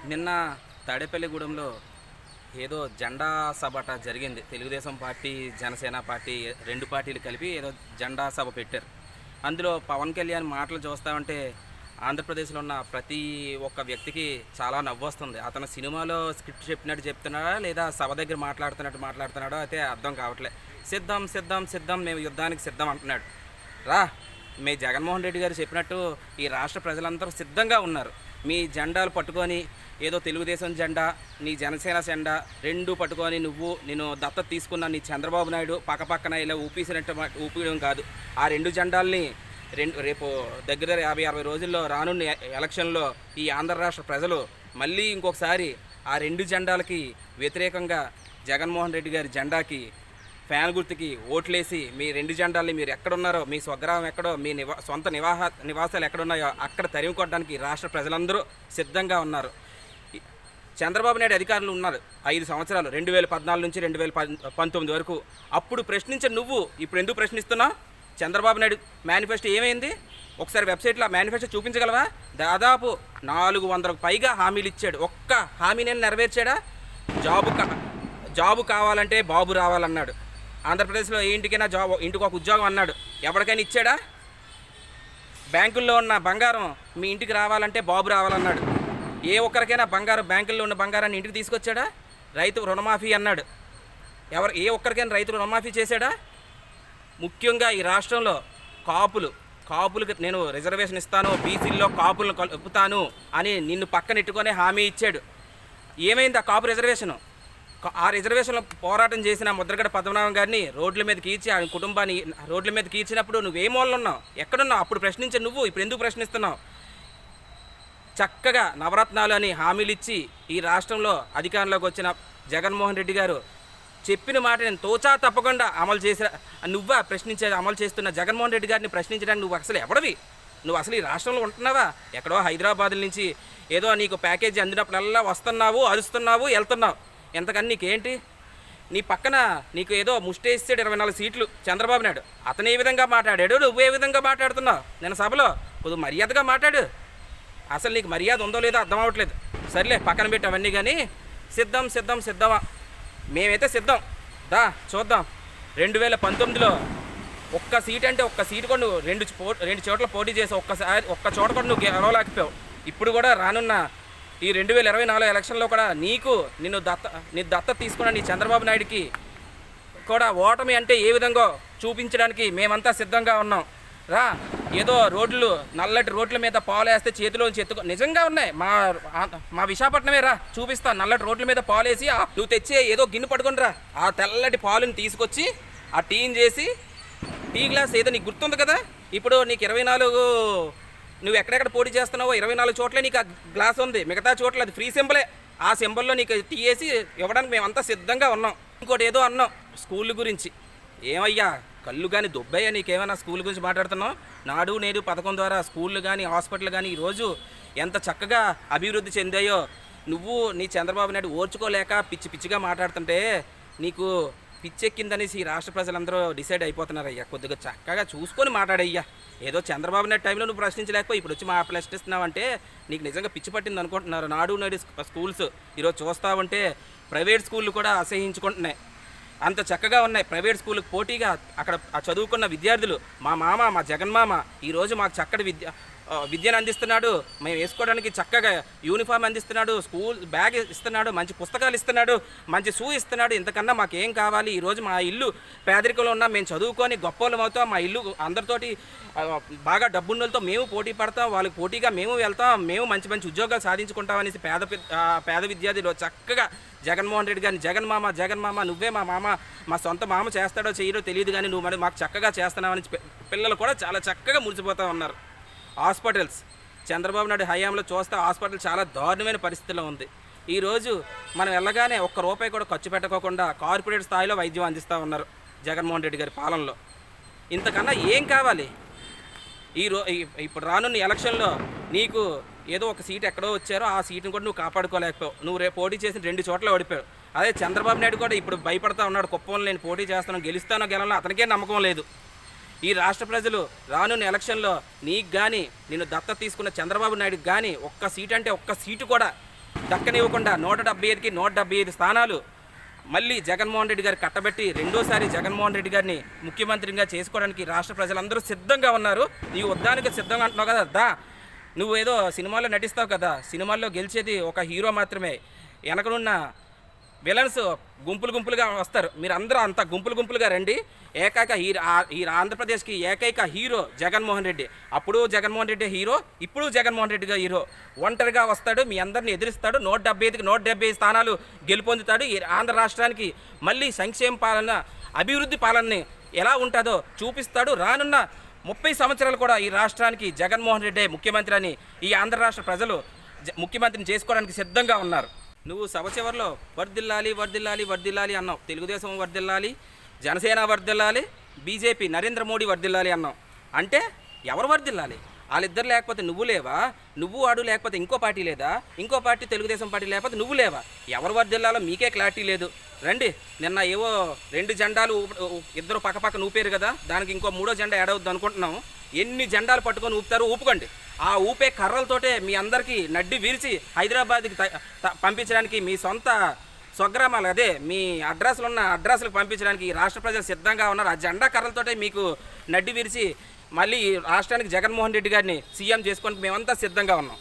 నిన్న తాడేపల్లిగూడెంలో ఏదో జెండా సభట జరిగింది. తెలుగుదేశం పార్టీ, జనసేన పార్టీ రెండు పార్టీలు కలిపి ఏదో జెండా సభ పెట్టారు. అందులో పవన్ కళ్యాణ్ మాటలు చూస్తామంటే ఆంధ్రప్రదేశ్లో ఉన్న ప్రతి ఒక్క వ్యక్తికి చాలా నవ్వొస్తుంది. అతను సినిమాలో స్క్రిప్ట్ చెప్పినట్టు చెప్తున్నాడా లేదా సభ దగ్గర మాట్లాడుతున్నాడో అయితే అర్థం కావట్లే. సిద్ధం సిద్ధం సిద్ధం, మేము యుద్ధానికి సిద్ధం అంటున్నాడు. రా, మీ జగన్మోహన్ రెడ్డి గారు చెప్పినట్టు ఈ రాష్ట్ర ప్రజలందరూ సిద్ధంగా ఉన్నారు. మీ జెండాలు పట్టుకొని ఏదో తెలుగుదేశం జెండా, నీ జనసేన జెండా రెండు పట్టుకొని నేను దత్తత తీసుకున్న నీ చంద్రబాబు నాయుడు పక్కపక్కన ఇలా ఊపియడం కాదు. ఆ రెండు జెండాల్ని రేపు దగ్గర 50-60 రోజుల్లో రానున్న ఎలక్షన్లో ఈ ఆంధ్ర రాష్ట్ర ప్రజలు మళ్ళీ ఇంకొకసారి ఆ రెండు జెండాలకి వ్యతిరేకంగా జగన్మోహన్ రెడ్డి గారి జెండాకి ఫ్యాన్ గుర్తుకి ఓట్లేసి మీ రెండు జెండాల్ని మీరు ఎక్కడున్నారో, మీ స్వగ్రామం ఎక్కడో, మీ సొంత నివాసాలు ఎక్కడున్నాయో అక్కడ తరిమి కొట్టడానికి రాష్ట్ర ప్రజలందరూ సిద్ధంగా ఉన్నారు. చంద్రబాబు నాయుడు అధికారులు ఉన్నారు 5 సంవత్సరాలు, 2014 నుంచి 2019 వరకు. అప్పుడు ప్రశ్నించే నువ్వు ఇప్పుడు ఎందుకు ప్రశ్నిస్తున్నావు? చంద్రబాబు నాయుడు మేనిఫెస్టో ఏమైంది? ఒకసారి వెబ్సైట్లో మేనిఫెస్టో చూపించగలవా? దాదాపు 400కు పైగా హామీలు ఇచ్చాడు. ఒక్క హామీని నెరవేర్చాడా? జాబు కావాలంటే బాబు రావాలన్నాడు. ఆంధ్రప్రదేశ్లో ఏ ఇంటికైనా ఇంటికి ఒక ఉద్యోగం అన్నాడు. ఎవరికైనా ఇచ్చాడా? బ్యాంకుల్లో ఉన్న బంగారం మీ ఇంటికి రావాలంటే బాబు రావాలన్నాడు. ఏ ఒక్కరికైనా బ్యాంకుల్లో ఉన్న బంగారాన్ని ఇంటికి తీసుకొచ్చాడా? రైతు రుణమాఫీ అన్నాడు. ఏ ఒక్కరికైనా రైతు రుణమాఫీ చేశాడా? ముఖ్యంగా ఈ రాష్ట్రంలో కాపులకు నేను రిజర్వేషన్ ఇస్తాను, బీసీల్లో కాపులను కలుపుతాను అని నిన్ను పక్కనెట్టుకొని హామీ ఇచ్చాడు. ఏమైంది ఆ కాపు రిజర్వేషను? ఆ రిజర్వేషన్లో పోరాటం చేసిన ముద్రగడ పద్మనాభం గారిని రోడ్ల మీదకి ఈడ్చి ఆ కుటుంబాన్ని రోడ్ల మీదకి ఈడ్చినప్పుడు నువ్వే మూలలో ఉన్నావు? ఎక్కడున్నావు? అప్పుడు ప్రశ్నించే నువ్వు ఇప్పుడు ఎందుకు ప్రశ్నిస్తున్నావు? చక్కగా నవరత్నాలు అని హామీలు ఇచ్చి ఈ రాష్ట్రంలో అధికారంలోకి వచ్చిన జగన్మోహన్ రెడ్డి గారు చెప్పిన మాట నేను తోచా తప్పకుండా అమలు చేసిన అమలు చేస్తున్న జగన్మోహన్ రెడ్డి గారిని ప్రశ్నించడానికి నువ్వు అసలు ఎవడవి? నువ్వు అసలు ఈ రాష్ట్రంలో ఉంటున్నావా? ఎక్కడో హైదరాబాద్ నుంచి ఏదో నీకు ప్యాకేజీ అందినప్పుడల్లా వస్తున్నావు, అరుస్తున్నావు, వెళ్తున్నావు. ఎంతకని నీకేంటి? నీ పక్కన నీకు ఏదో ముష్టేసాడు 24 సీట్లు చంద్రబాబు నాయుడు. అతను ఏ విధంగా మాట్లాడాడు, నువ్వు ఏ విధంగా మాట్లాడుతున్నావు? నేను సభలో కొద్దిగా మర్యాదగా మాట్లాడు. అసలు నీకు మర్యాద ఉందో లేదో అర్థం అవ్వట్లేదు. సర్లే, పక్కన పెట్టి అవన్నీ. కానీ సిద్ధమా? మేమైతే సిద్ధం. చూద్దాం. 2019లో ఒక్క సీట్ అంటే ఒక్క సీటు కూడా నువ్వు రెండు చోట్ల పోటీ చేసి ఒక్క చోట కూడా నువ్వు గెలవలేకపోయావు. ఇప్పుడు కూడా రానున్న ఈ 2024 ఎలక్షన్లో కూడా నీ దత్తత తీసుకున్న నీ చంద్రబాబు నాయుడికి కూడా ఓటమి అంటే ఏ విధంగా చూపించడానికి మేమంతా సిద్ధంగా ఉన్నాం. రా, ఏదో నల్లటి రోడ్ల మీద పాలు వేస్తే చేతిలోంచి నిజంగా ఉన్నాయి. మా విశాఖపట్నమే రా, చూపిస్తా. నల్లటి రోడ్ల మీద పాలు వేసి నువ్వు తెచ్చి ఏదో గిన్నె పట్టుకొని రా. ఆ తెల్లటి పాలుని తీసుకొచ్చి ఆ టీని చేసి టీ గ్లాస్ ఏదో నీకు గుర్తుంది కదా. ఇప్పుడు నీకు 24 నువ్వు ఎక్కడెక్కడ పోటీ చేస్తున్నావో 24 చోట్లే నీకు ఆ గ్లాస్ ఉంది. మిగతా చోట్ల అది ఫ్రీ సింబలే. ఆ సింబల్లో నీకు టీ వేసి ఇవ్వడానికి మేమంతా సిద్ధంగా ఉన్నాం. ఇంకోటి ఏదో అన్నాం స్కూల్ గురించి. ఏమయ్యా, కళ్ళు కానీ దుబ్బయ్యా నీకేమైనా స్కూల్ గురించి మాట్లాడుతున్నావు? నాడు నేడు పథకం ద్వారా స్కూళ్ళు కానీ హాస్పిటల్ కానీ ఈరోజు ఎంత చక్కగా అభివృద్ధి చెందాయో నువ్వు నీ చంద్రబాబు నాయుడు ఓర్చుకోలేక పిచ్చిగా మాట్లాడుతుంటే నీకు పిచ్చెక్కిందనేసి ఈ రాష్ట్ర ప్రజలందరూ డిసైడ్ అయిపోతున్నారయ్యా. కొద్దిగా చక్కగా చూసుకొని మాట్లాడయ్యా. ఏదో చంద్రబాబు నాయుడు టైంలో నువ్వు ప్రశ్నించలేకపోయి ఇప్పుడు వచ్చి ప్రశ్నిస్తున్నావంటే నీకు నిజంగా పిచ్చి పట్టింది అనుకుంటున్నారు. నాడు నేడు స్కూల్స్ ఈరోజు చూస్తూ ఉంటే ప్రైవేట్ స్కూళ్ళు కూడా అసహించుకుంటున్నాయి. అంత చక్కగా ఉన్నాయి. ప్రైవేట్ స్కూళ్ళకి పోటీగా అక్కడ చదువుకున్న విద్యార్థులు మా జగన్మామ ఈరోజు మాకు చక్కటి విద్యను అందిస్తున్నాడు. మేము వేసుకోవడానికి చక్కగా యూనిఫామ్ అందిస్తున్నాడు, స్కూల్ బ్యాగ్ ఇస్తున్నాడు, మంచి పుస్తకాలు ఇస్తున్నాడు, మంచి షూ ఇస్తున్నాడు. ఇంతకన్నా మాకేం కావాలి? ఈరోజు మా ఇల్లు పేదరికంలో ఉన్నా మేము చదువుకొని గొప్పలం అవుతాం. మా ఇల్లు అందరితోటి బాగా డబ్బున్నోళ్ళతో మేము పోటీ పడతాం, వాళ్ళకి పోటీగా మేము వెళ్తాం, మేము మంచి ఉద్యోగాలు సాధించుకుంటాం అనేసి పేద విద్యార్థులు చక్కగా జగన్మోహన్ రెడ్డి గారిని జగన్మామ నువ్వే మా మామ, మా సొంత మామ చేస్తాడో చేయడో తెలియదు కానీ నువ్వు మాకు చక్కగా చేస్తున్నావని పిల్లలు కూడా చాలా చక్కగా మురిసిపోతూ ఉన్నారు. హాస్పిటల్స్ చంద్రబాబు నాయుడు హయాంలో చూస్తే హాస్పిటల్ చాలా దారుణమైన పరిస్థితిలో ఉంది. ఈరోజు మనం వెళ్ళగానే ఒక్క రూపాయి కూడా ఖర్చు పెట్టకోకుండా కార్పొరేట్ స్థాయిలో వైద్యం అందిస్తూ ఉన్నారు జగన్మోహన్ రెడ్డి గారి పాలనలో. ఇంతకన్నా ఏం కావాలి? ఇప్పుడు రానున్న ఎలక్షన్లో నీకు ఏదో ఒక సీట్ ఎక్కడో వచ్చారో ఆ సీటును కూడా నువ్వు కాపాడుకోలేకపోయావు. నువ్వు రేపు పోటీ చేసిన 2 చోట్ల ఓడిపోయావు. అదే చంద్రబాబు నాయుడు కూడా ఇప్పుడు భయపడతా ఉన్నాడు. కుప్పంలో నేను పోటీ చేస్తాను, గెలుస్తానో గెలవనో అతనికే నమ్మకం లేదు. ఈ రాష్ట్ర ప్రజలు రానున్న ఎలక్షన్లో నీకు కానీ నిన్ను దత్తత తీసుకున్న చంద్రబాబు నాయుడుకి కానీ ఒక్క సీటు అంటే ఒక్క సీటు కూడా దక్కనివ్వకుండా 175కి 175 స్థానాలు మళ్ళీ జగన్మోహన్ రెడ్డి గారు కట్టబెట్టి రెండోసారి జగన్మోహన్ రెడ్డి గారిని ముఖ్యమంత్రిగా చేసుకోవడానికి రాష్ట్ర ప్రజలందరూ సిద్ధంగా ఉన్నారు. నీ యుద్ధానికి సిద్ధంగా అంటున్నావు కదా, దా నువ్వు ఏదో సినిమాల్లో నటిస్తావు కదా, సినిమాల్లో గెలిచేది ఒక హీరో మాత్రమే. వెనకనున్న విలన్స్ గుంపులు గుంపులుగా వస్తారు. మీరు అందరూ అంత గుంపులు గుంపులుగా రండి. ఏకైక ఈ ఆంధ్రప్రదేశ్కి ఏకైక హీరో జగన్మోహన్ రెడ్డి. అప్పుడు జగన్మోహన్ రెడ్డి హీరో, ఇప్పుడు జగన్మోహన్ రెడ్డిగా హీరో. ఒంటరిగా వస్తాడు, మీ అందరిని ఎదిరిస్తాడు. 175కి 175 స్థానాలు గెలుపొందుతాడు. ఈ ఆంధ్ర రాష్ట్రానికి మళ్ళీ సంక్షేమ పాలన, అభివృద్ధి పాలనని ఎలా ఉంటుందో చూపిస్తాడు. రానున్న 30 సంవత్సరాలు కూడా ఈ రాష్ట్రానికి జగన్మోహన్ రెడ్డి ముఖ్యమంత్రి అని ఈ ఆంధ్ర రాష్ట్ర ప్రజలు ముఖ్యమంత్రిని చేసుకోవడానికి సిద్ధంగా ఉన్నారు. నువ్వు సభ చివరిలో వర్ధిల్లాలి వర్ధిల్లాలి వర్ధిల్లాలి అన్నావు. తెలుగుదేశం వర్ధిల్లాలి, జనసేన వర్ధిల్లాలి, బీజేపీ నరేంద్ర మోడీ వర్ధిల్లాలి అన్నావు. అంటే ఎవరు వర్ధిల్లాలి? వాళ్ళిద్దరు లేకపోతే నువ్వు లేవా? నువ్వు వాడు లేకపోతే ఇంకో పార్టీ లేదా? ఇంకో పార్టీ తెలుగుదేశం పార్టీ లేకపోతే నువ్వు లేవా? ఎవరు వర్ధిల్లాలో మీకే క్లారిటీ లేదు. రండి, నిన్న ఏవో 2 జెండాలు ఇద్దరు పక్కపక్కన ఊపారు కదా, దానికి ఇంకో 3వ జెండా యాడ్ అవుద్ది అనుకుంటున్నాం. ఎన్ని జెండాలు పట్టుకొని ఊపుతారు, ఊపుకోండి. ఆ ఊపే కర్రలతోటే మీ అందరికీ నడ్డి విరిచి హైదరాబాద్కి పంపించడానికి, మీ సొంత స్వగ్రామాలు అదే మీ అడ్రస్లు ఉన్న అడ్రస్లకు పంపించడానికి ఈ రాష్ట్ర ప్రజలు సిద్ధంగా ఉన్నారు. ఆ జెండా కర్రలతోటే మీకు నడ్డి విరిచి మళ్ళీ రాష్ట్రానికి జగన్మోహన్ రెడ్డి గారిని సీఎం చేసుకోవడానికి మేమంతా సిద్ధంగా ఉన్నాం.